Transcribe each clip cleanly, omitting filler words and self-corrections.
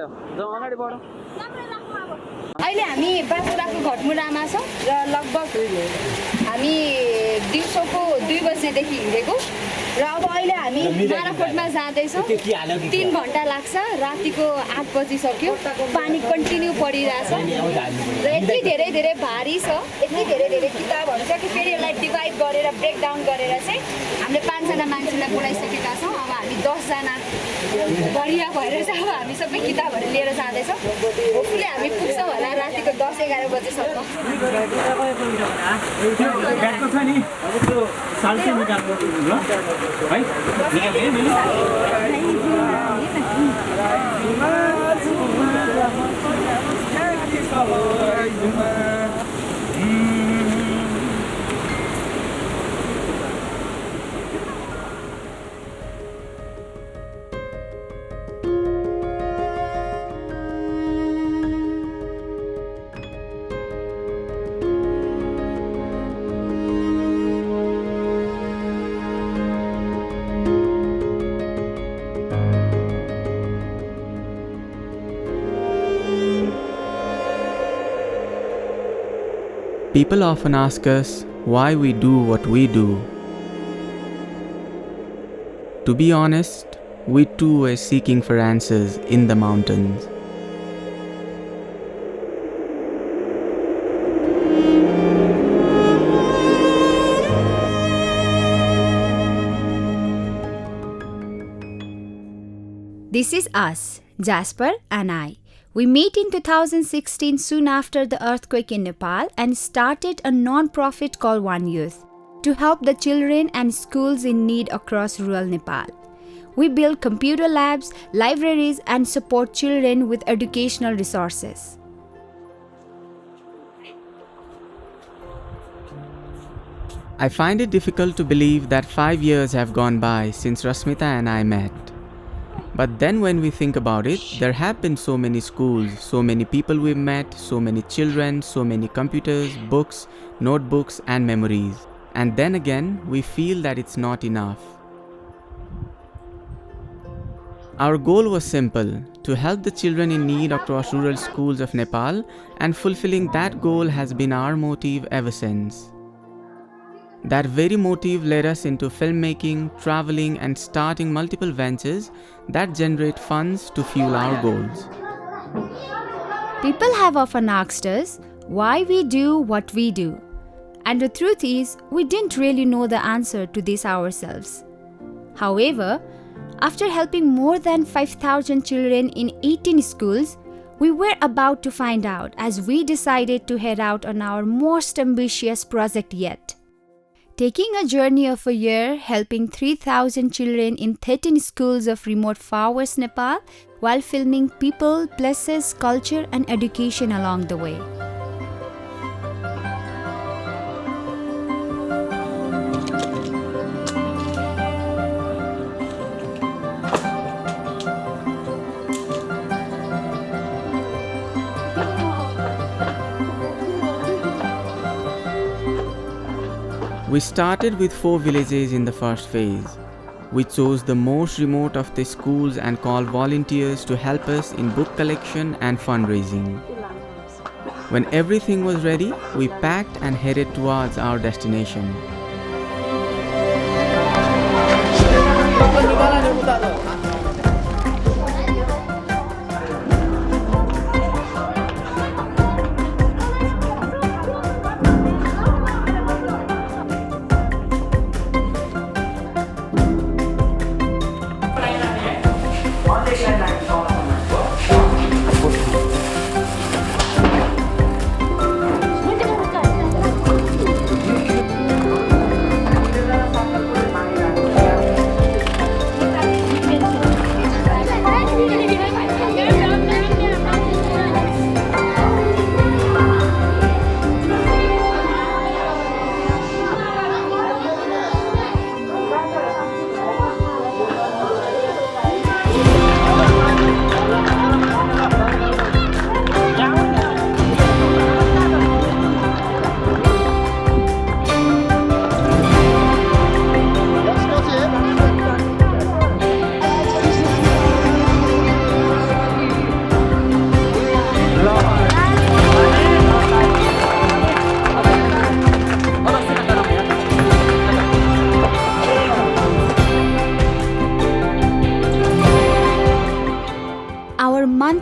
भयो जाउँ अगाडि बढौँ अहिले हामी बाँकुराको घटमुरामा छौँ र लगभग हामी दिउँसोको 2 बजेदेखि हिँडेको र अब अहिले हामी माराकोटमा जाँदैछौँ 3 घन्टा लाग्छ रातिको 8 बजिसक्यो पानी कन्टिन्यू परिरहेछ र यति धेरै भारी छ यति धेरै किताबहरू छ कि फेरि यसलाई डिभाइड गरेर ब्रेक डाउन गरेर चाहिँ हामीले 5 जना मान्छेलाई बोलाइसकेका छौँ अब हामी 10 जना बढिया भएर चाहिँ अब हामी सबै किताबहरू लिएर जाँदैछौँ होपफुली हामी पुग्छौँ होला रातिको 10-11 बजेसम्म People often ask us why we do what we do. To be honest, we too are seeking for answers in the mountains. This is us, Jasper and I. We met in 2016 soon after the earthquake in Nepal and started a non-profit called One Youth to help the children and schools in need across rural Nepal. We build computer labs, libraries and support children with educational resources. I find it difficult to believe that 5 years have gone by since Rashmita and I met. But then when we think about it, there have been so many schools, so many people we've met, so many children, so many computers, books, notebooks and memories. And then again, we feel that it's not enough. Our goal was simple, to help the children in need across rural schools of Nepal, and fulfilling that goal has been our motive ever since. That very motive led us into filmmaking, traveling and starting multiple ventures that generate funds to fuel our goals. People have often asked us why we do what we do. And the truth is, we didn't really know the answer to this ourselves. However, after helping more than 5,000 children in 18 schools, we were about to find out as we decided to head out on our most ambitious project yet. Taking a journey of a year, helping 3,000 children in 13 schools of remote Far West Nepal, while filming people, places, culture and education along the way. We started with 4 villages in the first phase. We chose the most remote of the schools and called volunteers to help us in book collection and fundraising. When everything was ready, we packed and headed towards our destination.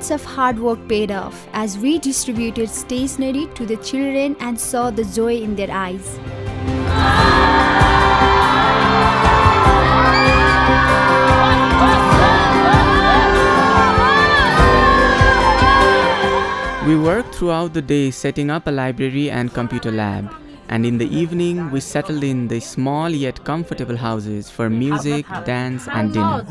months of hard work paid off as we distributed stationery to the children and saw the joy in their eyes. We worked throughout the day setting up a library and computer lab, and in the evening we settled in the small yet comfortable houses for music, dance and dinner.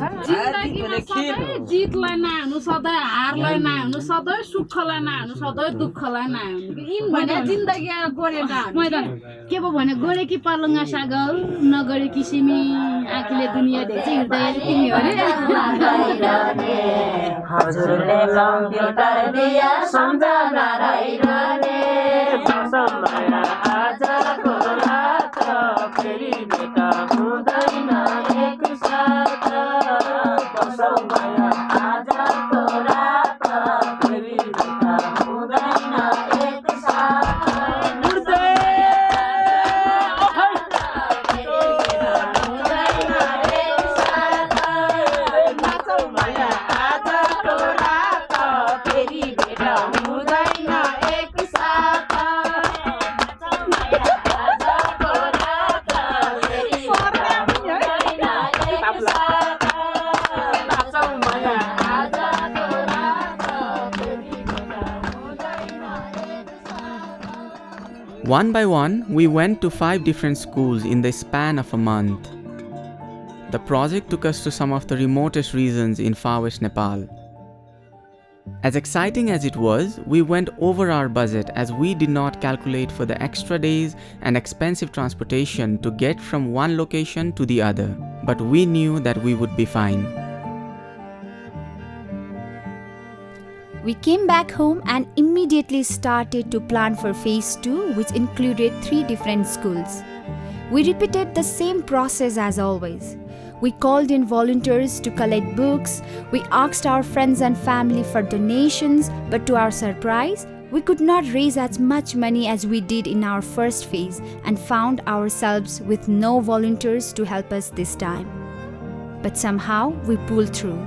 One by one, we went to 5 different schools in the span of a month. The project took us to some of the remotest regions in Far West Nepal. As exciting as it was, we went over our budget as we did not calculate for the extra days and expensive transportation to get from one location to the other, but we knew that we would be fine. We came back home and immediately started to plan for phase 2, which included 3 different schools. We repeated the same process as always. We called in volunteers to collect books, we asked our friends and family for donations, but to our surprise, we could not raise as much money as we did in our first phase and found ourselves with no volunteers to help us this time. But somehow we pulled through.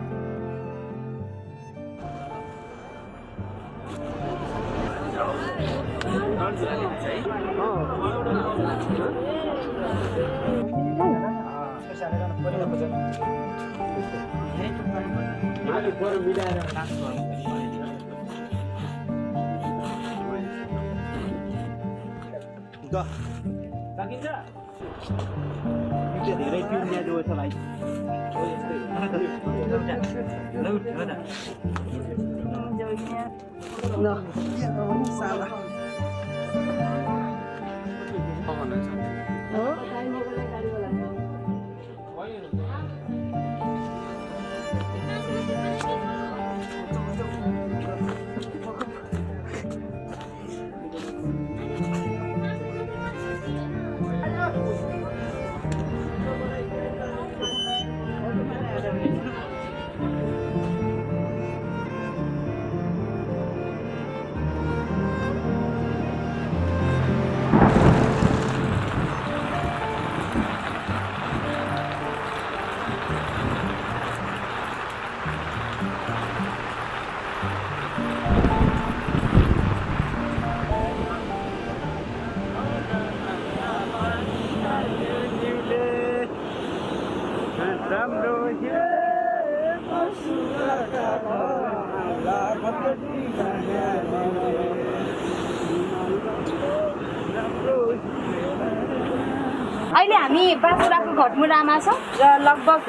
अहिले हामी बाजुराको घटमुरामा छौं र लगभग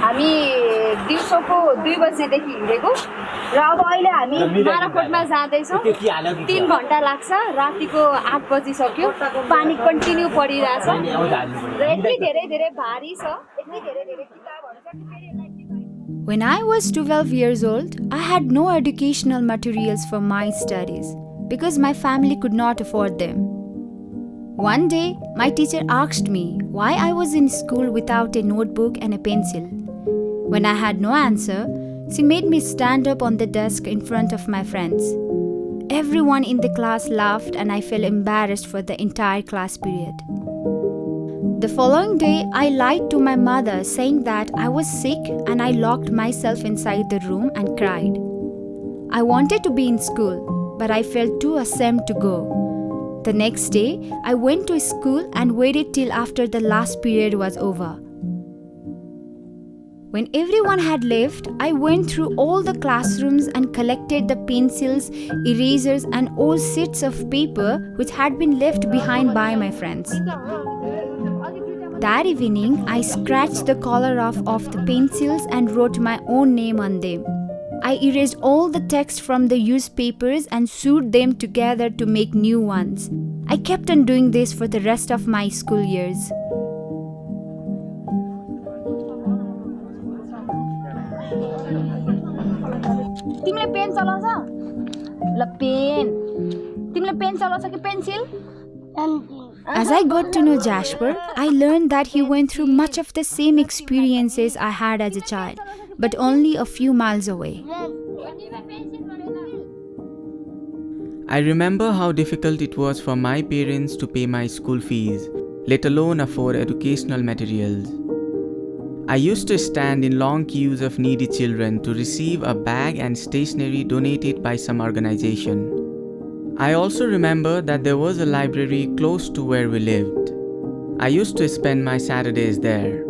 हामी दिउँसोको 2 बजेदेखि हिँडेको र अब अहिले हामी माराकोटमा जाँदै छौं 3 घण्टा लाग्छ रातिको 8 बजी सक्यो पानी कन्टिन्यू परिरहेछ र यति धेरै भारी छ यति धेरै किताबहरु छ When I was 12 years old, I had no educational materials for my studies because my family could not afford them. One day, my teacher asked me why I was in school without a notebook and a pencil. When I had no answer, she made me stand up on the desk in front of my friends. Everyone in the class laughed and I felt embarrassed for the entire class period. The following day, I lied to my mother saying that I was sick and I locked myself inside the room and cried. I wanted to be in school, but I felt too ashamed to go. The next day, I went to school and waited till after the last period was over. When everyone had left, I went through all the classrooms and collected the pencils, erasers, and old sheets of paper which had been left behind by my friends. That evening, I scratched the color off the pencils and wrote my own name on them. I erased all the text from the used papers and sewed them together to make new ones. I kept on doing this for the rest of my school years. तिमीले pen चलाउँछ ल pen तिमीले pen चलाउँछ कि pencil As I got to know Jasper, I learned that he went through much of the same experiences I had as a child, but only a few miles away. I remember how difficult it was for my parents to pay my school fees, let alone afford educational materials. I used to stand in long queues of needy children to receive a bag and stationery donated by some organization. I also remember that there was a library close to where we lived. I used to spend my Saturdays there.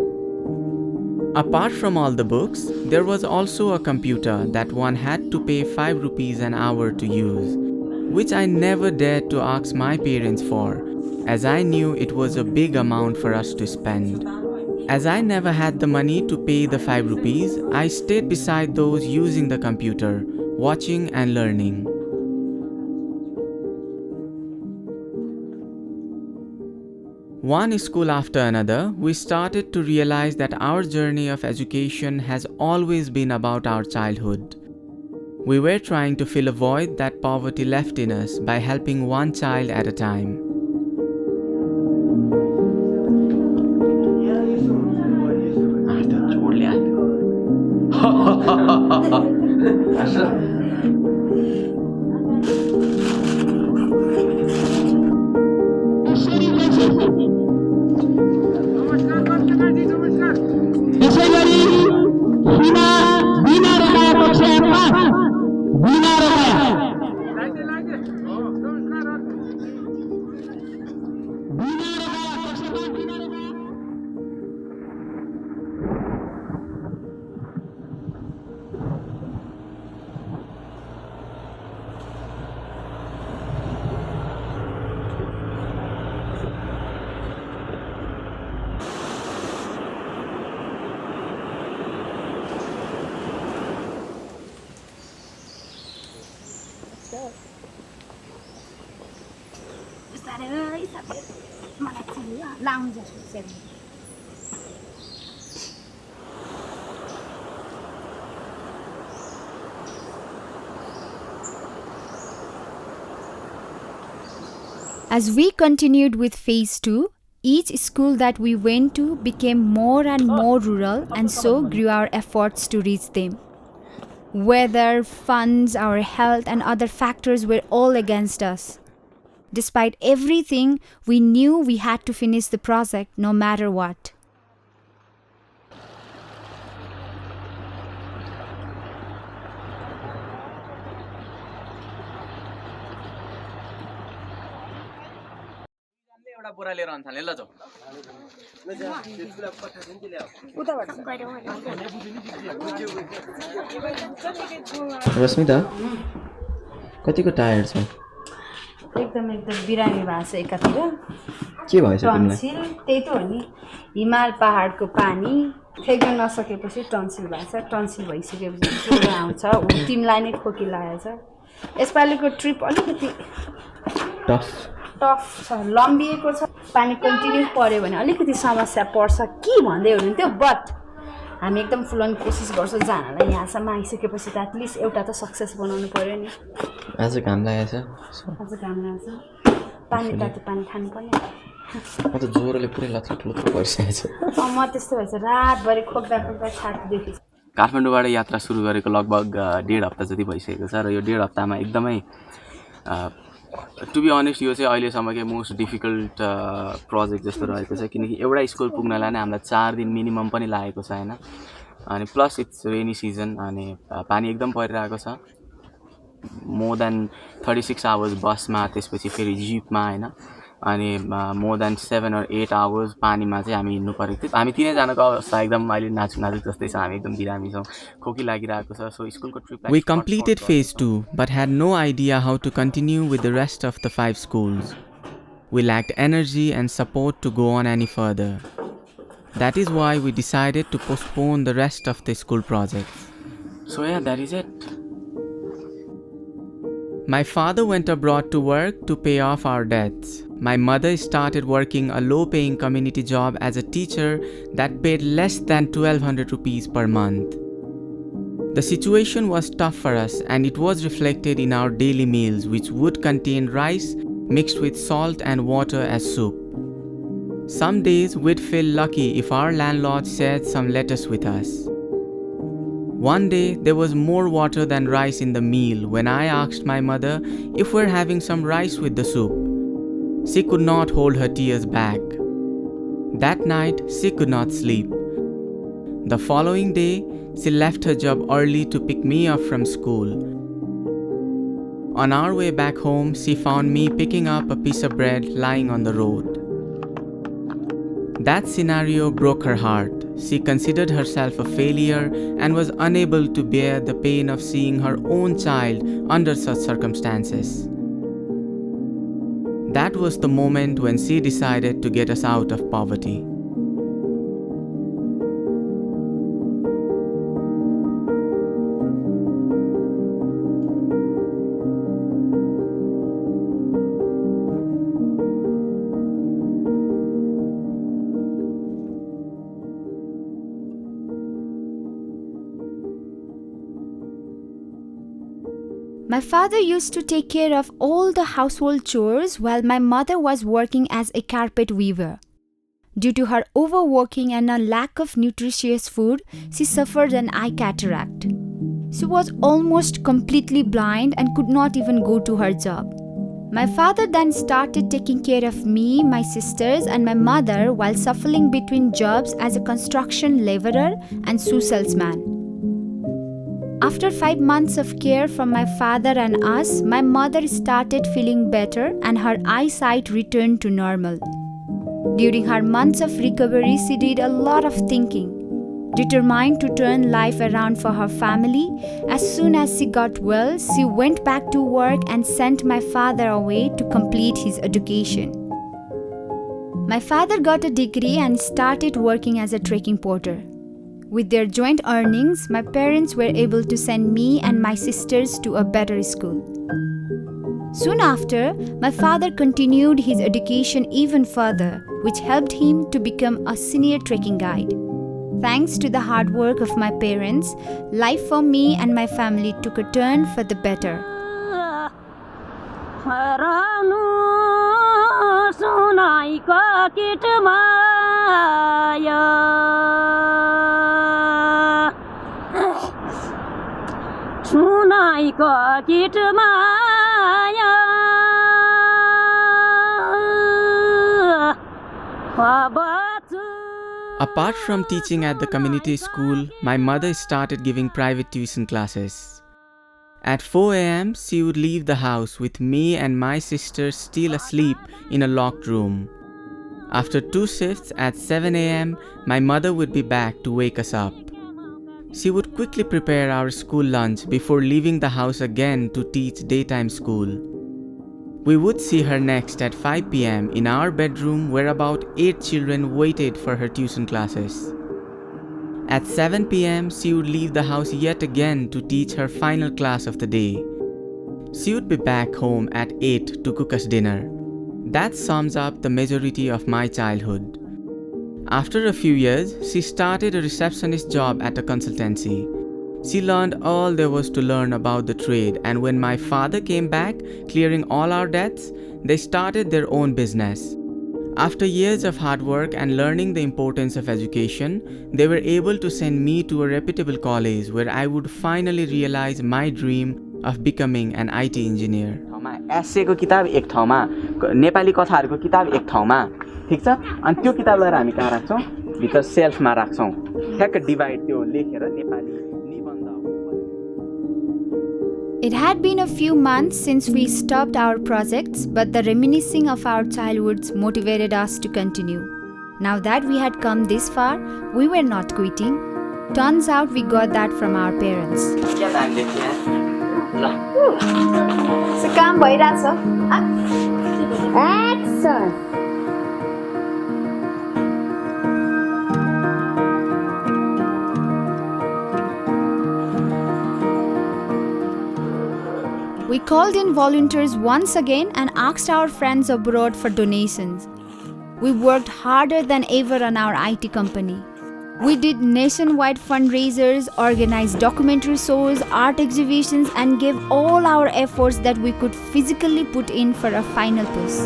Apart from all the books, there was also a computer that one had to pay 5 rupees an hour to use, which I never dared to ask my parents for, as I knew it was a big amount for us to spend. As I never had the money to pay the 5 rupees, I stayed beside those using the computer, watching and learning. One school after another, we started to realize that our journey of education has always been about our childhood. We were trying to fill a void that poverty left in us by helping one child at a time. As we continued with phase 2, each school that we went to became more and more rural, and so grew our efforts to reach them. Weather, funds, our health and other factors were all against us. Despite everything, we knew we had to finish the project no matter what. Rashmita कतिको tired छ एकदम बिरामी भएको छ एकातिर के भएछ तिमीलाई टन्सिल त्यही त हो नि हिमाल पहाडको पानी फेक्न नसकेपछि टन्सिल भएको छ टन्सिल भइसकेपछि ज्वरो आउँछ तिमीलाई नै खोकी लागेछ यसपालिको ट्रिप अलिकति टफ छ लम्बिएको छ पानी कन्टिन्यू पर्यो भने अलिकति समस्या पर्छ के भन्दै हुनुहुन्थ्यो बट हामी एकदम फुल अन कोसिस गर्छौँ जानलाई यहाँसम्म आइसकेपछि त एटलिस्ट एउटा त सक्सेस बनाउनु पर्यो नि आज घाम लागेछ आज घाम लाग्छ पानी तातो पानी खानु पर्ने म त ज्वरोले पुरै लथलथ भइसकेको छ म त्यस्तो भएछ रातभरि खोक्दा छाती दुखी काठमाडौँबाट यात्रा सुरु गरेको लगभग 1.5 हप्ता जति भइसकेको छ र यो 1.5 हप्तामा एकदमै टु बी अनेस्ट यो चाहिँ अहिलेसम्मकै मोस्ट डिफिकल्ट प्रोजेक्ट जस्तो रहेको छ किनकि एउटा स्कुल पुग्नलाई नै हामीलाई 4 दिन मिनिमम पनि लागेको छ हैन अनि प्लस इट्स रेनी सिजन अनि पानी एकदम परिरहेको छ more than 36 hours बसमा त्यसपछि फेरि जिपमा हैन अनि more than 7 or 8 hours पानीमा चाहिँ हामी हिँड्नु परेको थियो हामी तीनै जनाको अवस्था एकदम अहिले नाजुक जस्तै छ हामी एकदम बिरामी छौं खोकी लागिरहेको छ सो स्कुलको trip We completed phase 2 but had no idea how to continue with the rest of the 5 schools. We lacked energy and support to go on any further. That is why we decided to postpone the rest of the school projects. So yeah, that is it. My father went abroad to work to pay off our debts. My mother started working a low-paying community job as a teacher that paid less than 1200 rupees per month. The situation was tough for us and it was reflected in our daily meals, which would contain rice mixed with salt and water as soup. Some days we'd feel lucky if our landlord shared some lettuce with us. One day there was more water than rice in the meal when I asked my mother if we're having some rice with the soup. She could not hold her tears back. That night she could not sleep. The following day she left her job early to pick me up from school. On our way back home, she found me picking up a piece of bread lying on the road. That scenario broke her heart. She considered herself a failure and was unable to bear the pain of seeing her own child under such circumstances. That was the moment when she decided to get us out of poverty. My father used to take care of all the household chores while my mother was working as a carpet weaver. Due to her overworking and a lack of nutritious food, she suffered an eye cataract. She was almost completely blind and could not even go to her job. My father then started taking care of me, my sisters and my mother while shuffling between jobs as a construction laborer and shoe salesman. After 5 months of care from my father and us, my mother started feeling better and her eyesight returned to normal. During her months of recovery, she did a lot of thinking. Determined to turn life around for her family, as soon as she got well, she went back to work and sent my father away to complete his education. My father got a degree and started working as a trekking porter. With their joint earnings, my parents were able to send me and my sisters to a better school. Soon after, my father continued his education even further, which helped him to become a senior trekking guide. Thanks to the hard work of my parents, life for me and my family took a turn for the better. Apart from teaching at the community school, my mother started giving private tuition classes. At 4 a.m., she would leave the house with me and my sister still asleep in a locked room. After 2 shifts at 7 a.m., my mother would be back to wake us up. She would quickly prepare our school lunch before leaving the house again to teach daytime school. We would see her next at 5 p.m. in our bedroom where about 8 children waited for her tuition classes. At 7 p.m., she would leave the house yet again to teach her final class of the day. She would be back home at 8 to cook us dinner. That sums up the majority of my childhood. After a few years, she started a receptionist job at a consultancy. She learned all there was to learn about the trade, and when my father came back, clearing all our debts, they started their own business. After years of hard work and learning the importance of education, they were able to send me to a reputable college where I would finally realize my dream of becoming an IT engineer. एसएको किताब एक ठाउँमा नेपाली कथाहरुको किताब एक ठाउँमा ठीक छ अनि त्यो किताबलाई हामी कहाँ राख्छौं भित्र सेल्फमा राख्छौं ठ्याक्क डिभाइड त्यो लेखेर नेपाली निबन्ध It had been a few months since we stopped our projects, but the reminiscing of our childhoods motivated us to continue. Now that we had come this far, we were not quitting. Turns out we got that from our parents. So काम भइरहेछ action We called in volunteers once again and asked our friends abroad for donations. We worked harder than ever on our IT company. We did nationwide fundraisers, organized documentary shows, art exhibitions, and gave all our efforts that we could physically put in for a final push.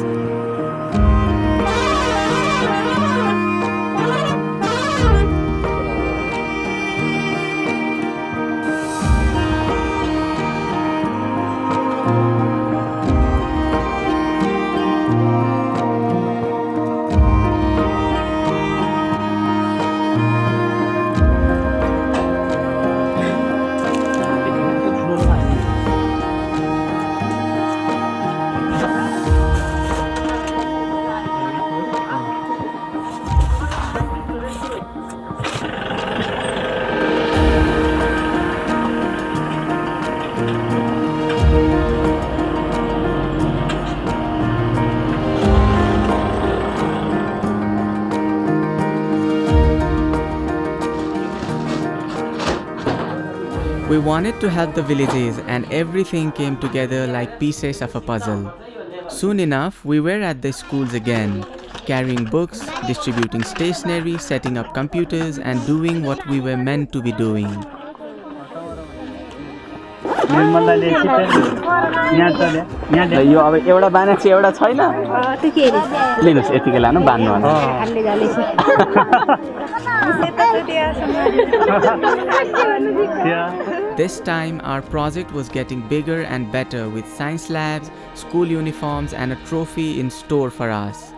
We wanted to help the villages, and everything came together like pieces of a puzzle. Soon enough, we were at the schools again, carrying books, distributing stationery, setting up computers, and doing what we were meant to be doing. यो अब एउटा बाना चाहिँ एउटा छैन लिनुस् यतिकै लानु बान्नु This time, our project was getting bigger and better with science labs, school uniforms, and a trophy in store for us.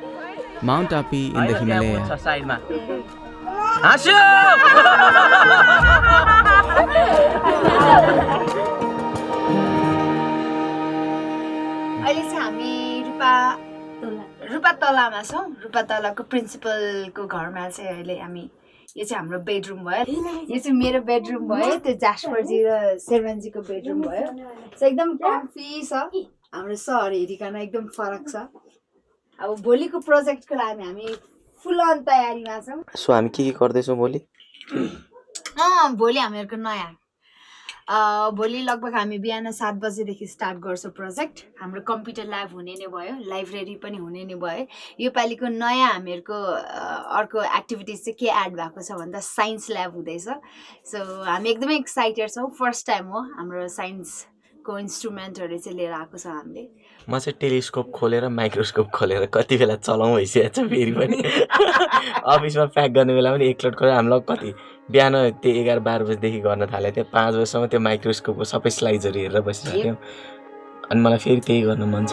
Mount Api in the Himalaya. अहिले चाहिँ हामी रूपातलामा छौँ रूपातलाको प्रिन्सिपलको घरमा चाहिँ अहिले हामी यो चाहिँ हाम्रो बेडरुम भयो यो चाहिँ मेरो बेडरुम भयो त्यो जास्परजी र शेरमानजीको बेडरुम भयो एकदम कम्फी छ हाम्रो सहर हेरिकन एकदम फरक छ अब भोलिको प्रोजेक्टको लागि हामी फुल अन तयारीमा छौँ सो हामी के गर्दैछौँ भोलि भोलि हामीहरूको नयाँ भोलि लगभग हामी बिहान 7 बजेदेखि स्टार्ट गर्छौँ प्रोजेक्ट हाम्रो कम्प्युटर ल्याब हुने नै भयो लाइब्रेरी पनि हुने नै भयो योपालिको नयाँ हामीहरूको अर्को एक्टिभिटिज चाहिँ के एड भएको छ भन्दा साइन्स ल्याब हुँदैछ सो हामी एकदमै एक्साइटेड छौँ फर्स्ट टाइम हो हाम्रो साइन्सको इन्स्ट्रुमेन्टहरू चाहिँ लिएर आएको छ हामीले म चाहिँ टेलिस्कोप खोलेर माइक्रोस्कोप खोलेर कति बेला चलाउँ भइसकेको छ फेरि पनि अफिसमा प्याक गर्ने बेला पनि एकलोट गरेर हामीलाई कति बिहान त्यो 11-12 बजेदेखि गर्न थाल्यो त्यो 5 बजेसम्म त्यो माइक्रोस्कोपको सबै स्लाइड्सहरू हेरेर बसिसक्यौँ अनि मलाई फेरि त्यही गर्न मन छ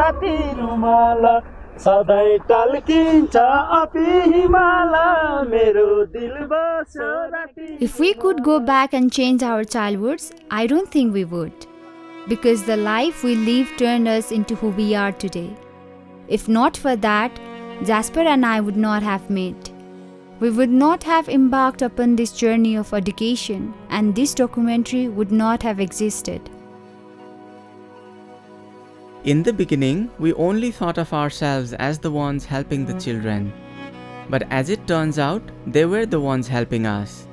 राति रुमाल सधैँ टल्किन्छ अपि हिमाल मेरो दिल बस्यो राति. If we could go back and change our childhoods, I don't think we would. Because the life we live turned us into who we are today. If not for that, Jasper and I would not have met. We would not have embarked upon this journey of education, and this documentary would not have existed. In the beginning, we only thought of ourselves as the ones helping the children. But as it turns out, they were the ones helping us.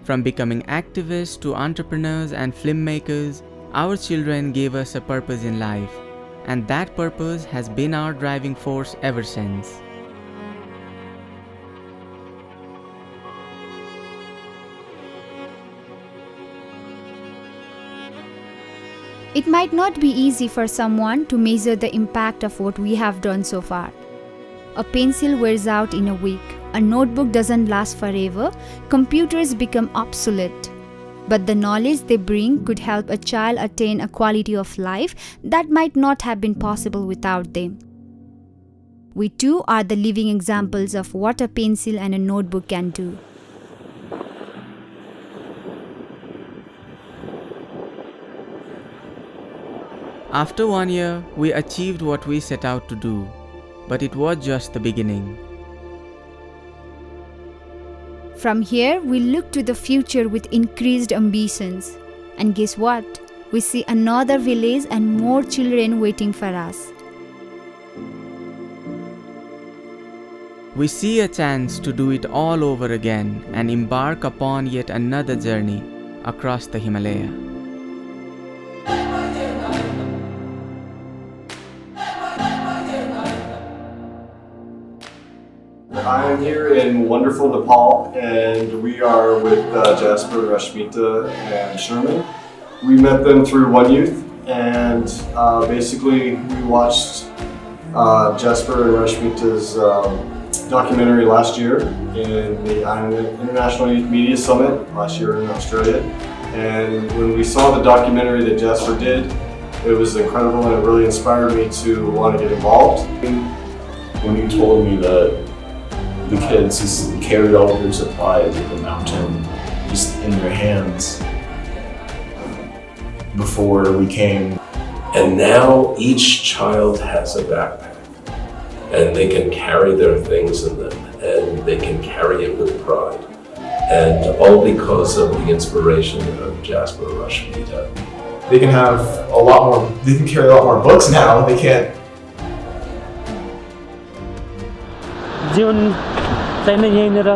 From becoming activists to entrepreneurs and filmmakers, our children gave us a purpose in life, and that purpose has been our driving force ever since. It might not be easy for someone to measure the impact of what we have done so far. A pencil wears out in a week, a notebook doesn't last forever, computers become obsolete. But the knowledge they bring could help a child attain a quality of life that might not have been possible without them. We too are the living examples of what a pencil and a notebook can do. After 1 year, we achieved what we set out to do, but it was just the beginning. From here, we look to the future with increased ambitions. And guess what? We see another village and more children waiting for us. We see a chance to do it all over again and embark upon yet another journey across the Himalaya. I am here in wonderful Nepal, and we are with Jasper, Rashmita, and Sherman. We met them through One Youth, and basically we watched Jasper and Rashmita's documentary last year in the International Youth Media Summit last year in Australia. And when we saw the documentary that Jasper did, it was incredible, and it really inspired me to want to get involved. When you told me that the kids just carried all their supplies of the mountain just in their hands before we came. And now each child has a backpack, and they can carry their things in them, and they can carry it with pride. And all because of the inspiration of Jasper and Rashmita. They can have a lot more, they can carry a lot more books now. They can't. जीवन चाहिँ नै यहीँनिर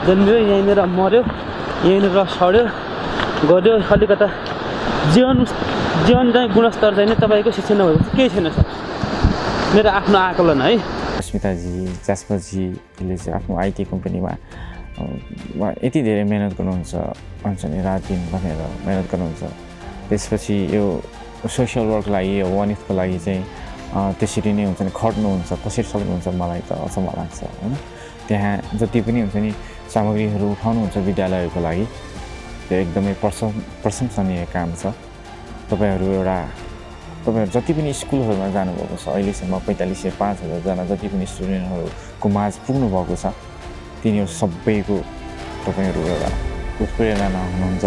जन्मियो, यहीँनिर मर्यो, यहीँनिर सड्यो, गर्यो। कलिकता जीवन चाहिँ गुणस्तर चाहिँ नै तपाईको शिक्षा नभएपछि केही छैन सर। मेरो आफ्नो आकलन है। रश्मिताजी, जास्परजीले चाहिँ आफ्नो आईटी कम्पनीमा यति धेरै मेहनत गर्नुहुन्छ, भन्छ नि रात दिन भनेर मेहनत गर्नुहुन्छ। त्यसपछि यो सोशल वर्क लागि, यो वान युथको लागि चाहिँ त्यसरी नै हुन्छ नि खट्नुहुन्छ, कसरी सक्नुहुन्छ मलाई त अचम्म लाग्छ हैन। त्यहाँ जति पनि हुन्छ नि सामग्रीहरू उठाउनुहुन्छ विद्यालयको लागि, त्यो एकदमै प्रशंसनीय काम छ। तपाईहरु जति पनि स्कुलहरुमा जानुभएको छ, अहिलेसम्म 4500-5000 जना जति पनि स्टुडेन्टहरुको माझ पुग्नु भएको छ, तिनीहरु सबैको तपाईहरु एउटा उत्प्रेरणा हुनुहुन्छ।